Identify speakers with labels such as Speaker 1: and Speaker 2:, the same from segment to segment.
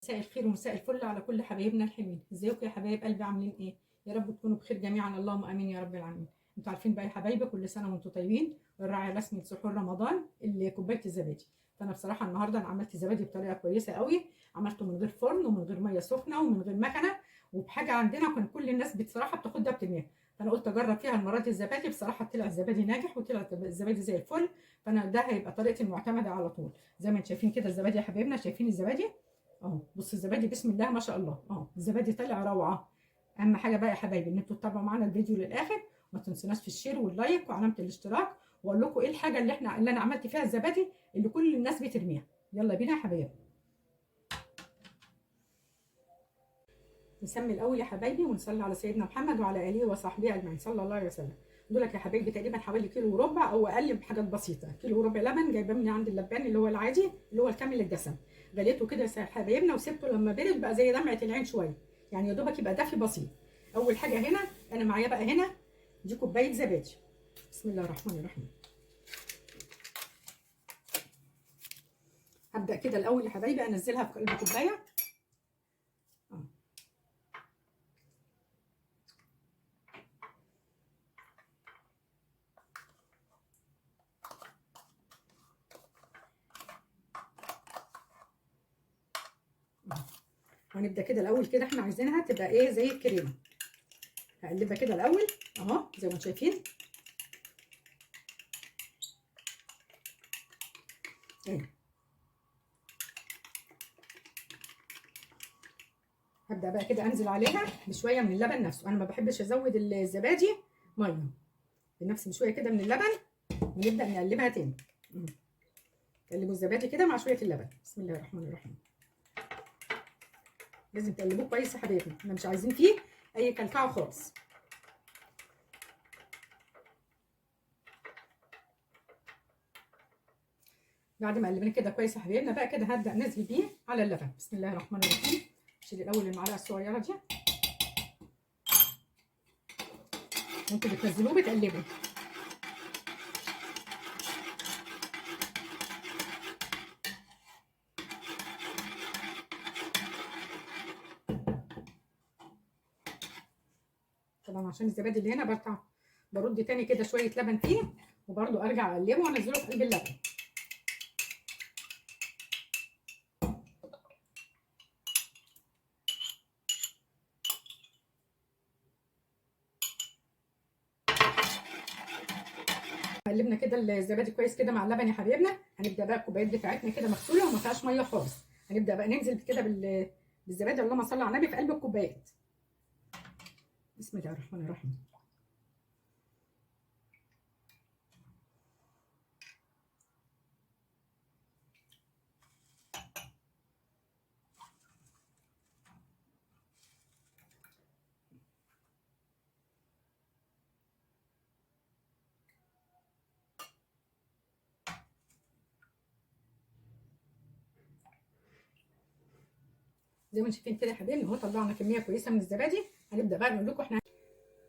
Speaker 1: مساء الخير ومساء الفل على كل حبايبنا الحلوين. ازيكم يا حبايب قلبي؟ عاملين ايه؟ يا رب تكونوا بخير جميعا، اللهم امين يا رب العالمين. انتوا عارفين بقى يا حبايبي، كل سنه وانتم طيبين. الراعي الرسمي لسحور رمضان اللي كوبايه الزبادي. فانا بصراحه النهارده انا عملت زبادي بطريقه كويسه قوي. عملته من غير فرن ومن غير ميه سخنه ومن غير مكنه، وبحاجه عندنا كان كل الناس بصراحه بتاخدها بترميها. فانا قلت اجرب فيها المره دي الزبادي، بصراحه طلع الزبادي ناجح وطلع الزبادي زي الفل. فانا ده هيبقى طريقتي المعتمده على طول. زي ما انتم شايفين كده الزبادي يا حبايبنا، شايفين الزبادي اهو. بص الزبادي بسم الله ما شاء الله اهو، الزبادي طلع روعه. اهم حاجه بقى يا حبايبي ان انتوا تتابعوا معانا الفيديو للاخر، وما تنسوناش في الشير واللايك وعلامه الاشتراك، واقول لكم ايه الحاجه اللي انا عملت فيها الزبادي اللي كل الناس بترميها. يلا بينا يا حبايبي. نسمي الاول يا حبايبي ونصلي على سيدنا محمد وعلى اله وصحبه اجمعين، صلى الله عليه وسلم. دولك يا حبايبي تقريبا حوالي كيلو وربع او اقل بحاجات بسيطه. كيلو وربع لبن جايباه من عند اللبان اللي هو العادي اللي هو الكامل الدسم. غليته كده يا حبايبنا وسبته لما برد بقى زي دمعه العين شويه، يعني يا دوبك يبقى دافي بسيط. اول حاجه هنا انا معايا بقى هنا دي كوبايه زبادي. بسم الله الرحمن الرحيم. هبدا كده الاول يا حبايبي انزلها في قلب كوبايه. وهنبدا كده الاول كده احنا عايزينها تبقى ايه زي الكريمه. هقلبها كده الاول اهو زي ما انتم شايفين ايه. هبدا بقى كده انزل عليها بشويه من اللبن نفسه. انا ما بحبش ازود الزبادي ميه، بنفس بشويه كده من اللبن، ونبدا نقلبها تاني. قلبوا الزبادي كده مع شويه اللبن. بسم الله الرحمن الرحيم. لازم تقلبوه كويس يا حبايبي، احنا مش عايزين فيه اي كلكعه خالص. بعد ما قلبنا كده كويس يا حبايبنا بقى كده هبدا انزل بيه على اللبن. بسم الله الرحمن الرحيم. شيل الاول المعلقه الصغيره دي، وانتوا بتنزلوه بتقلبوا. طبعا عشان الزبادي اللي هنا برد تاني كده شويه لبن فيه، وبرده ارجع اقلبه وانزله في قلب اللبن. قلبنا كده الزبادي كويس كده مع اللبن يا حبايبنا. هنبدا بقى الكوبايات بتاعتنا كده مغسوله وما فيهاش ميه خالص. هنبدا بقى ننزل كده بالزبادي، اللهم صل على النبي، في قلب الكوبايات. بسم الله الرحمن الرحيم. زي ما انتم شايفين كده يا حبايبي اهو طلعنا كميه كويسه من الزبادي. هنبدا بقى نقول لكم احنا.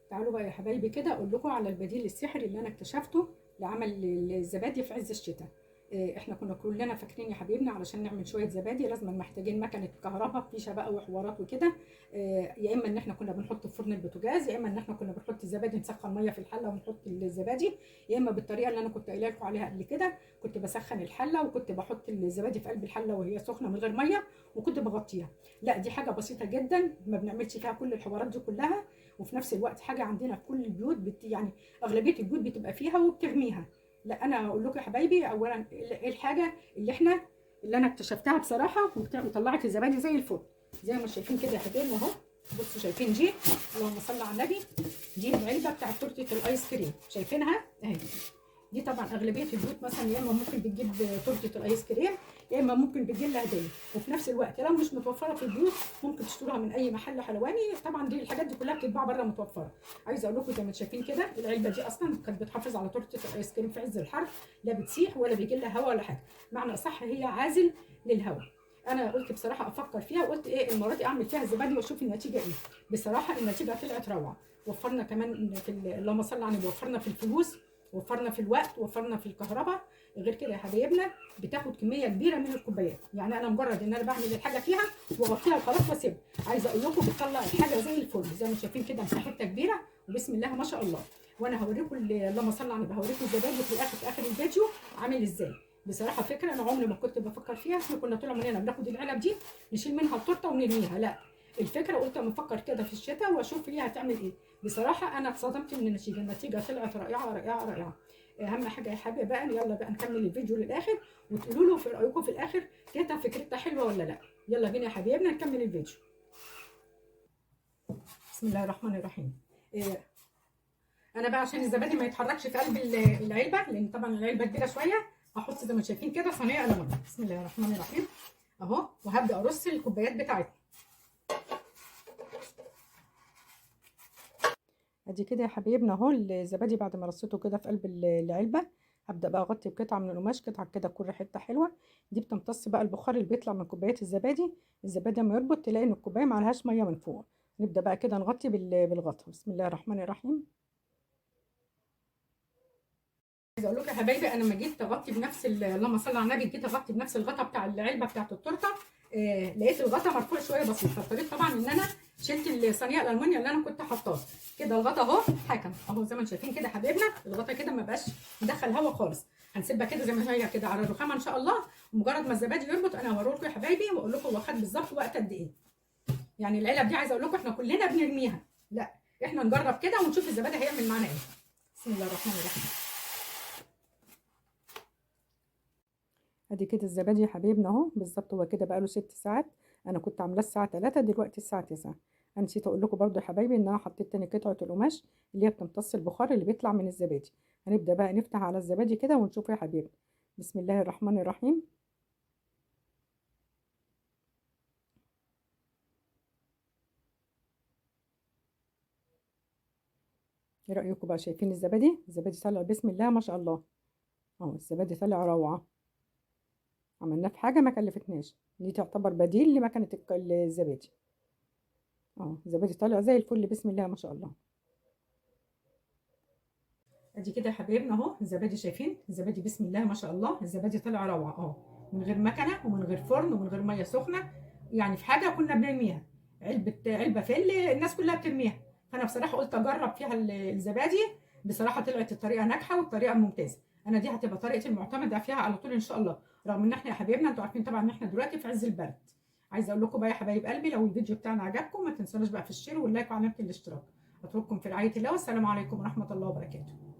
Speaker 1: تعالوا بقى يا حبايبي كده اقول لكم على البديل السحري اللي انا اكتشفته لعمل الزبادي في عز الشتاء. احنا كنا كلنا فاكرين يا حبايبنا علشان نعمل شويه زبادي لازم محتاجين مكنه كهرباء فيشه بقى وحوارات وكده. يا اما ان احنا كنا بنحط في فرن البوتاجاز، يا اما ان احنا كنا بنحط الزبادي نسخن ميه في الحله ونحط الزبادي، يا اما بالطريقه اللي انا كنت قايله لكم عليها قبل كده. كنت بسخن الحله وكنت بحط الزبادي في قلب الحله وهي سخنه من غير ميه، وكنت بغطيها. لا دي حاجه بسيطه جدا ما بنعملش فيها كل الحوارات دي كلها، وفي نفس الوقت حاجه عندنا في كل البيوت يعني اغلبيه البيوت بتبقى فيها وبترميها. لا انا هقول لكم يا حبايبي اولا ايه الحاجه اللي انا اكتشفتها بصراحه وطلعت الزبادي زي الفل. زي ما شايفين كده يا حبايبي اهو. بصوا شايفين دي، اللهم صل على النبي، دي العلبه بتاعت تورته الايس كريم، شايفينها اهي. دي طبعا اغلبيه البيوت مثلا يا اما ممكن بتجيب تورته الايس كريم، يا اما ممكن بتجيب لها هديه. وفي نفس الوقت لو مش متوفره في البيوت ممكن تشتروها من اي محل حلواني. طبعا دي الحاجات دي كلها بتتباع بره متوفره. عايزه اقول لكم زي ما شايفين كده العلبه دي اصلا كانت بتحافظ على تورته الايس كريم في عز الحر، لا بتسيح ولا بيجي لها هواء ولا حاجه، معنى صح هي عازل للهواء. انا قلت بصراحه افكر فيها وقلت ايه المره دي اعمل فيها زبادي واشوف النتيجه ايه. بصراحه النتيجه طلعت روعه. وفرنا كمان في اللهم صل على النبي، وفرنا في الفلوس، وفرنا في الوقت، وفرنا في الكهرباء. غير كده يا حبايبنا بتاخد كميه كبيره من الكوبايات. يعني انا مجرد ان انا بعمل الحاجه فيها واغطيها وخلاص واسيبها. عايزه اقول لكم بتطلع الحاجه زي الفل، زي ما شايفين كده مساحتها كبيره وبسم الله ما شاء الله. وانا هوريكم اللهم صل على النبي، هوريكم الزبادي في الاخر، في اخر الفيديو عامل ازاي. بصراحه فكره انا عمري ما كنت بفكر فيها. احنا كنا طول عمرنا بناخد العلب دي نشيل منها التورته ونرميها، لا الفكره قلت اما افكر كده في الشتاء واشوف هي هتعمل ايه. بصراحه انا اتصدمت من النتيجه، النتيجه طلعت رائعه رائعه رائعه. اهم حاجه يا حبايبي بقى، يلا بقى نكمل الفيديو للاخر وتقولوا له في رايكم في الاخر كانت فكرتها حلوه ولا لا. يلا بينا يا حبايبنا نكمل الفيديو. بسم الله الرحمن الرحيم. انا بقى عشان الزبادي ما يتحركش في قلب العلبه، لان طبعا العلبه كبيره شويه، هحط زي ما شايفين كده صينيه الومنيوم. بسم الله الرحمن الرحيم اهو، وهبدا ارص الكوبايات بتاعتي. ادي كده يا حبايبنا اهو الزبادي بعد ما رصيته كده في قلب العلبه. هبدا بقى اغطي بقطعه من القماش، قطعه كده تكون ريحتها حلوه. دي بتمتص بقى البخار اللي بيطلع من كوبايات الزبادي. الزبادي لما يربط تلاقي ان الكوبايه ما عليهاش ميه من فوق. نبدا بقى كده نغطي بالغطا. بسم الله الرحمن الرحيم. عايزه اقول لكم يا حبايبي انا لما جيت اغطي بنفس اللهم صل على النبي، جيت اغطي بنفس الغطا بتاع العلبه بتاعت التورته. لقيت الغطا مرفوع شويه بسيط، فاضطريت طبعا ان انا شلت الصينيه الالمونيا اللي انا كنت حطاها. كده الغطا اهو حكم اهو زي ما انتم شايفين كده يا حبايبنا. الغطا كده ما بقاش مدخل هواء خالص. هنسيبها كده زي ما هي كده على الرخامه ان شاء الله. ومجرد ما الزبادي يربط انا هوريه لكم يا حبايبي واقول لكم هو خد بالظبط وقت قد ايه. يعني العلب دي عايزه اقول لكم احنا كلنا بنرميها، لا احنا نجرب كده ونشوف الزبادي هيعمل معانا ايه. بسم الله الرحمن الرحيم. ادي كده الزبادي يا حبايبنا اهو بالظبط، هو كده بقاله 6 ساعات. انا كنت عاملاه الساعه 3، دلوقتي الساعه 9. انا نسيت اقول لكم برده يا حبايبي ان انا حطيت تاني قطعه القماش اللي هي بتمتص البخار اللي بيطلع من الزبادي. هنبدا بقى نفتح على الزبادي كده ونشوف يا حبايبي. بسم الله الرحمن الرحيم. ايه رايكم بقى؟ شايفين الزبادي طالع بسم الله ما شاء الله. اهو الزبادي طالع روعه. عملناه في حاجه ما كلفتناش، دي تعتبر بديل لمكنه الزبادي. اهو الزبادي طالع زي الفل بسم الله ما شاء الله. ادي كده يا حبايبنا اهو الزبادي، شايفين الزبادي بسم الله ما شاء الله. الزبادي طلع روعه اهو، من غير مكنه ومن غير فرن ومن غير ميه سخنه. يعني في حاجه كنا بنرميها، علبه فل الناس كلها بترميها. فانا بصراحه قلت اجرب فيها الزبادي. بصراحه طلعت الطريقه ناجحه والطريقه ممتازه. انا دي هتبقى طريقتي المعتمده فيها على طول ان شاء الله. رغم ان احنا يا حبايبنا انتوا عارفين طبعا ان احنا دلوقتي في عز البرد. عايزه اقول لكم بقى يا حبايب قلبي، لو الفيديو بتاعنا عجبكم ما تنسوناش بقى في الشير واللايك وعلامه الاشتراك. اترككم في رعايه الله، والسلام عليكم ورحمه الله وبركاته.